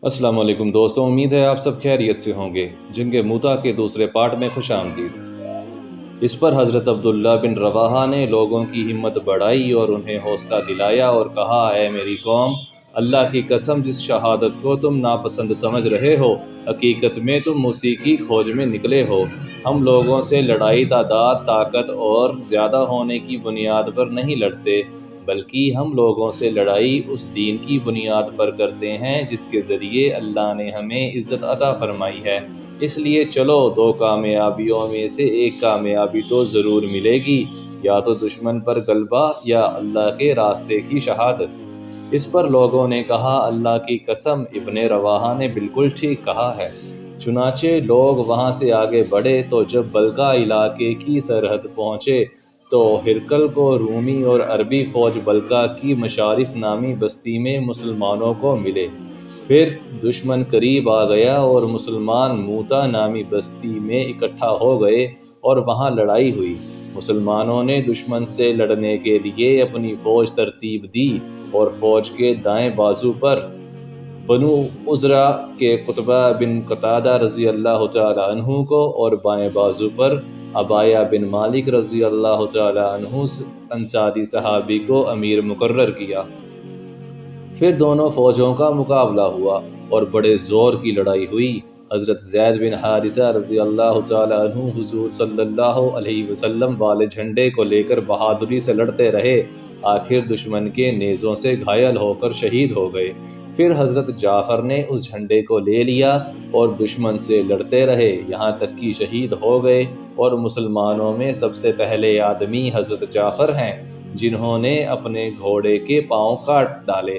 अस्सलाम वालेकुम दोस्तों, उम्मीद है आप सब खैरियत से होंगे। जंग मूता के दूसरे पार्ट में खुश आमदीद। इस पर हज़रत अब्दुल्ला बिन रवाहा ने लोगों की हिम्मत बढ़ाई और उन्हें हौसला दिलाया और कहा, ऐ मेरी कौम, अल्लाह की कसम, जिस शहादत को तुम नापसंद समझ रहे हो, हकीकत में तुम उसी की खोज में निकले हो। हम लोगों से लड़ाई तादाद, ताकत और ज़्यादा होने की बुनियाद पर नहीं लड़ते, बल्कि हम लोगों से लड़ाई उस दीन की बुनियाद पर करते हैं जिसके ज़रिए अल्लाह ने हमें इज़्ज़त अता फ़रमाई है। इसलिए चलो, दो कामयाबियों में से एक कामयाबी तो ज़रूर मिलेगी, या तो दुश्मन पर गलबा या अल्लाह के रास्ते की शहादत। इस पर लोगों ने कहा, अल्लाह की कसम, इब्ने रवाहा ने बिल्कुल ठीक कहा है। चुनाचे लोग वहाँ से आगे बढ़े तो जब बल्का इलाके की सरहद पहुँचे तो हिरकल को रूमी और अरबी फ़ौज बल्का की मशारिफ नामी बस्ती में मुसलमानों को मिले। फिर दुश्मन करीब आ गया और मुसलमान मूता नामी बस्ती में इकट्ठा हो गए और वहाँ लड़ाई हुई। मुसलमानों ने दुश्मन से लड़ने के लिए अपनी फ़ौज तरतीब दी और फ़ौज के दाएं बाजू पर बनु उज़रा के कुतबा बिन कतादा रज़ी अल्लाह तआला अन्हु को और बाएं बाजू पर अबाया बिन मालिक रज़ी अल्लाह तआला अन्हु अंसारी सहाबी को अमीर मुकर्रर किया। फिर दोनों फ़ौजों का मुकाबला हुआ और बड़े ज़ोर की लड़ाई हुई। हज़रत ज़ैद बिन हारिसा रज़ी अल्लाह तआला अन्हु हुज़ूर सल्लल्लाहु अलैहि वसल्लम वाले झंडे को लेकर बहादुरी से लड़ते रहे। आखिर दुश्मन के नेज़ों से घायल होकर शहीद हो गए। फिर हज़रत जाफ़र ने उस झंडे को ले लिया और दुश्मन से लड़ते रहे, यहाँ तक कि शहीद हो गए। और मुसलमानों में सबसे पहले आदमी हज़रत जाफ़र हैं, जिन्होंने अपने घोड़े के पाँव काट डाले।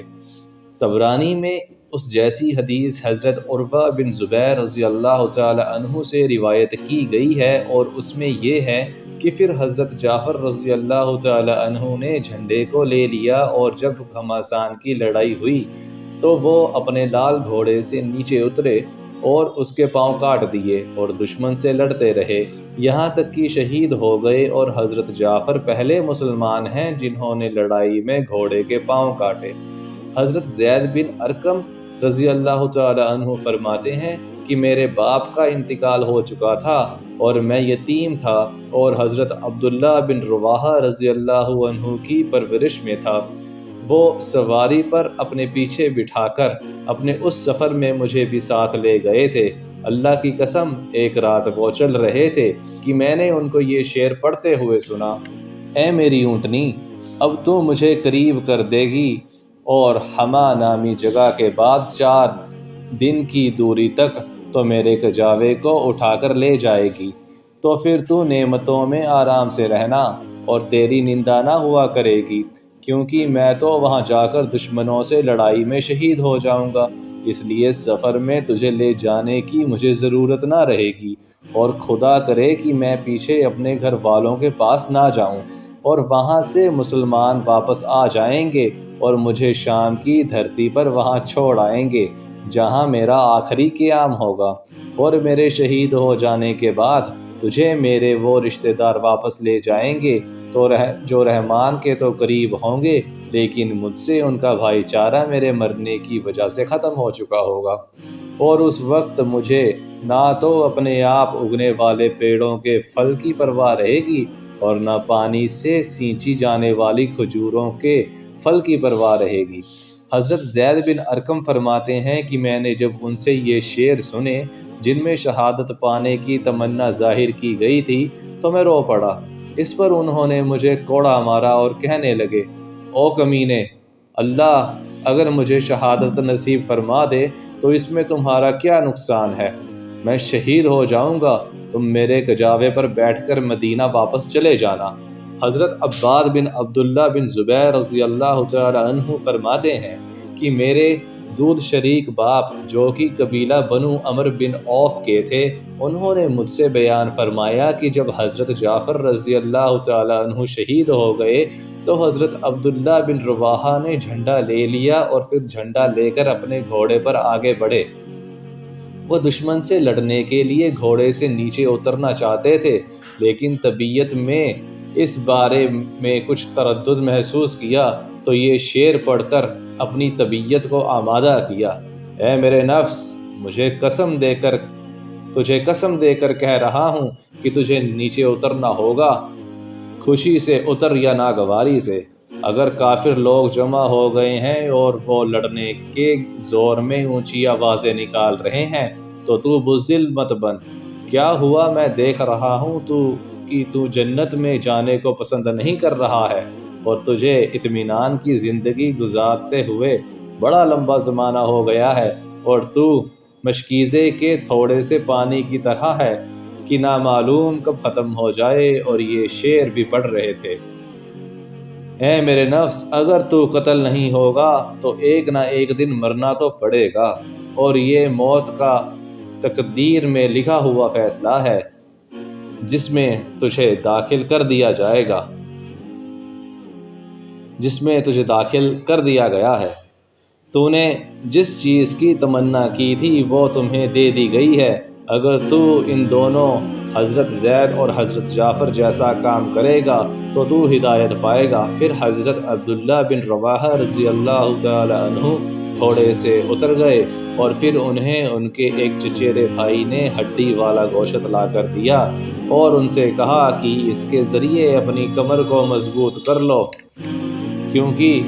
तबरानी में उस जैसी हदीस हज़रत उर्वा बिन ज़ुबैर रज़ी अल्लाह तआला अन्हु से रिवायत की गई है और उसमें ये है कि फिर हज़रत जाफ़र रज़ी अल्लाह तआला अन्हु ने झंडे को ले लिया और जब घमासान की लड़ाई हुई तो वो अपने लाल घोड़े से नीचे उतरे और उसके पाँव काट दिए और दुश्मन से लड़ते रहे, यहाँ तक कि शहीद हो गए। और हज़रत जाफ़र पहले मुसलमान हैं जिन्होंने लड़ाई में घोड़े के पाँव काटे। हज़रत ज़ैद बिन अरकम रज़ी अल्लाह तआला अन्हु फरमाते हैं कि मेरे बाप का इंतकाल हो चुका था और मैं यतीम था और हज़रत अब्दुल्ला बिन रवाहा रज़ी अल्लाह अन्हु की परवरिश में था। वो सवारी पर अपने पीछे बिठाकर अपने उस सफ़र में मुझे भी साथ ले गए थे। अल्लाह की कसम, एक रात वो चल रहे थे कि मैंने उनको ये शेर पढ़ते हुए सुना, ऐ मेरी ऊँटनी, अब तो मुझे करीब कर देगी और हमा नामी जगह के बाद 4 दिन की दूरी तक तो मेरे कजावे को उठाकर ले जाएगी। तो फिर तू नेमतों में आराम से रहना और तेरी निंदा ना हुआ करेगी, क्योंकि मैं तो वहाँ जाकर दुश्मनों से लड़ाई में शहीद हो जाऊँगा। इसलिए सफ़र में तुझे ले जाने की मुझे ज़रूरत ना रहेगी और खुदा करे कि मैं पीछे अपने घर वालों के पास ना जाऊँ और वहाँ से मुसलमान वापस आ जाएंगे और मुझे शाम की धरती पर वहाँ छोड़ आएंगे, जहाँ मेरा आखिरी क़याम होगा। और मेरे शहीद हो जाने के बाद तुझे मेरे वो रिश्तेदार वापस ले जाएंगे तो जो रहमान के तो करीब होंगे, लेकिन मुझसे उनका भाईचारा मेरे मरने की वजह से ख़त्म हो चुका होगा। और उस वक्त मुझे ना तो अपने आप उगने वाले पेड़ों के फल की परवाह रहेगी और न पानी से सींची जाने वाली खजूरों के फल की परवाह रहेगी। हज़रत ज़ैद बिन अरकम फरमाते हैं कि मैंने जब उनसे ये शेर सुने जिनमें शहादत पाने की तमन्ना ज़ाहिर की गई थी तो मैं रो पड़ा। इस पर उन्होंने मुझे कोड़ा मारा और कहने लगे, ओ कमीने, अल्लाह अगर मुझे शहादत नसीब फरमा दे तो इसमें तुम्हारा क्या नुकसान है? मैं शहीद हो जाऊंगा, तुम मेरे कजावे पर बैठकर मदीना वापस चले जाना। हज़रत अब्बाद बिन अब्दुल्ला बिन ज़ुबैर रज़ी अल्लाह तआला अन्हु फरमाते हैं कि मेरे दूध शरीक बाप, जो कि कबीला बनु अमर बिन औफ के थे, उन्होंने मुझसे बयान फरमाया कि जब हज़रत जाफ़र रज़ी अल्लाह तआला अन्हु शहीद हो गए तो हज़रत अब्दुल्ला बिन रवाहा ने झंडा ले लिया और फिर झंडा लेकर अपने घोड़े पर आगे बढ़े। वो दुश्मन से लड़ने के लिए घोड़े से नीचे उतरना चाहते थे, लेकिन तबीयत में इस बारे में कुछ तरद्दुद महसूस किया तो ये शेर पढ़कर अपनी तबीयत को आमादा किया। اے میرے نفس، تجھے قسم دے کر کہہ رہا ہوں کہ تجھے نیچے اترنا ہوگا، خوشی سے اتر یا ناگواری سے۔ اگر کافر لوگ جمع ہو گئے ہیں اور وہ لڑنے کے زور میں اونچی آوازیں نکال رہے ہیں تو بزدل مت بن۔ کیا ہوا، میں دیکھ رہا ہوں کہ تو جنت میں جانے کو پسند نہیں کر رہا ہے، اور تجھے اطمینان کی زندگی گزارتے ہوئے بڑا لمبا زمانہ ہو گیا ہے، اور تو مشکیزے کے تھوڑے سے پانی کی طرح ہے کہ نامعلوم کب ختم ہو جائے۔ اور یہ شعر بھی پڑھ رہے تھے۔ اے میرے نفس، اگر تو قتل نہیں ہوگا تو ایک نہ ایک دن مرنا تو پڑے گا، اور یہ موت کا تقدیر میں لکھا ہوا فیصلہ ہے جس میں تجھے داخل کر دیا گیا ہے۔ تو نے جس چیز کی تمنا کی تھی وہ تمہیں دے دی گئی ہے۔ اگر تو ان دونوں حضرت زید اور حضرت جعفر جیسا کام کرے گا تو ہدایت پائے گا۔ پھر حضرت عبداللہ بن رواحہ رضی اللہ تعالی عنہ گھوڑے سے اتر گئے، اور پھر انہیں ان کے ایک چچیرے بھائی نے ہڈی والا گوشت لا کر دیا، اور ان سے کہا کہ اس کے ذریعے اپنی کمر کو مضبوط کر لو، کیونکہ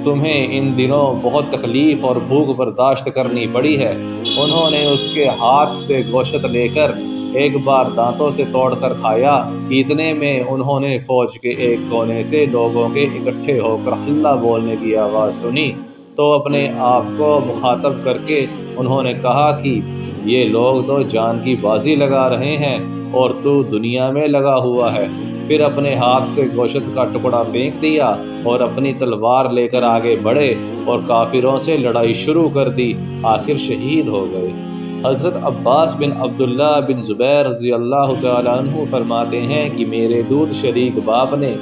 تمہیں ان دنوں بہت تکلیف اور بھوک برداشت کرنی پڑی ہے۔ انہوں نے اس کے ہاتھ سے گوشت لے کر ایک بار دانتوں سے توڑ کر کھایا کہ اتنے میں انہوں نے فوج کے ایک کونے سے لوگوں کے اکٹھے ہو کر ہلہ بولنے کی آواز سنی، تو اپنے آپ کو مخاطب کر کے انہوں نے کہا کہ یہ لوگ تو جان کی بازی لگا رہے ہیں اور تو دنیا میں لگا ہوا ہے۔ پھر اپنے ہاتھ سے گوشت کا ٹکڑا پھینک دیا اور اپنی تلوار لے کر آگے بڑھے اور کافروں سے لڑائی شروع کر دی، آخر شہید ہو گئے۔ حضرت عباس بن عبداللہ بن زبیر رضی اللہ تعالی عنہ فرماتے ہیں کہ میرے دودھ شریک باپ نے،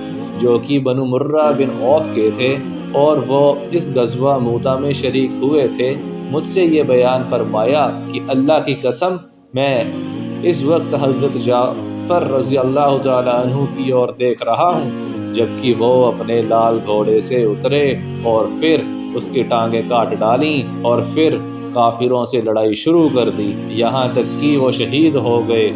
جو کہ بنو مرہ بن عوف کے تھے اور وہ اس غزوہ موتہ میں شریک ہوئے تھے، مجھ سے یہ بیان فرمایا کہ اللہ کی قسم، میں اس وقت حضرت جعفر رضی اللہ تعالی عنہ کی اور دیکھ رہا ہوں جبکہ وہ اپنے لال گھوڑے سے اترے اور پھر اس کی ٹانگیں کاٹ ڈالیں اور پھر کافروں سے لڑائی شروع کر دی، یہاں تک کہ وہ شہید ہو گئے۔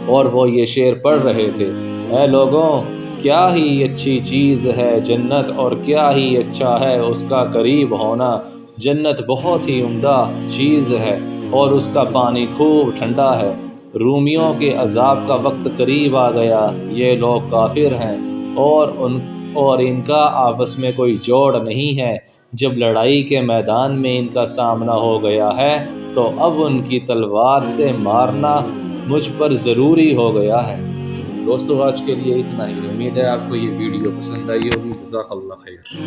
اور وہ یہ شعر پڑھ رہے تھے: اے لوگوں، کیا ہی اچھی چیز ہے جنت، اور کیا ہی اچھا ہے اس کا قریب ہونا۔ جنت بہت ہی عمدہ چیز ہے اور اس کا پانی خوب ٹھنڈا ہے۔ رومیوں کے عذاب کا وقت قریب آ گیا۔ یہ لوگ کافر ہیں اور ان کا آپس میں کوئی جوڑ نہیں ہے۔ جب لڑائی کے میدان میں ان کا سامنا ہو گیا ہے تو اب ان کی تلوار سے مارنا مجھ پر ضروری ہو گیا ہے۔ دوستو، آج کے لیے اتنا ہی۔ امید ہے آپ کو یہ ویڈیو پسند آئی ہوگی۔ جزاک اللہ خیر۔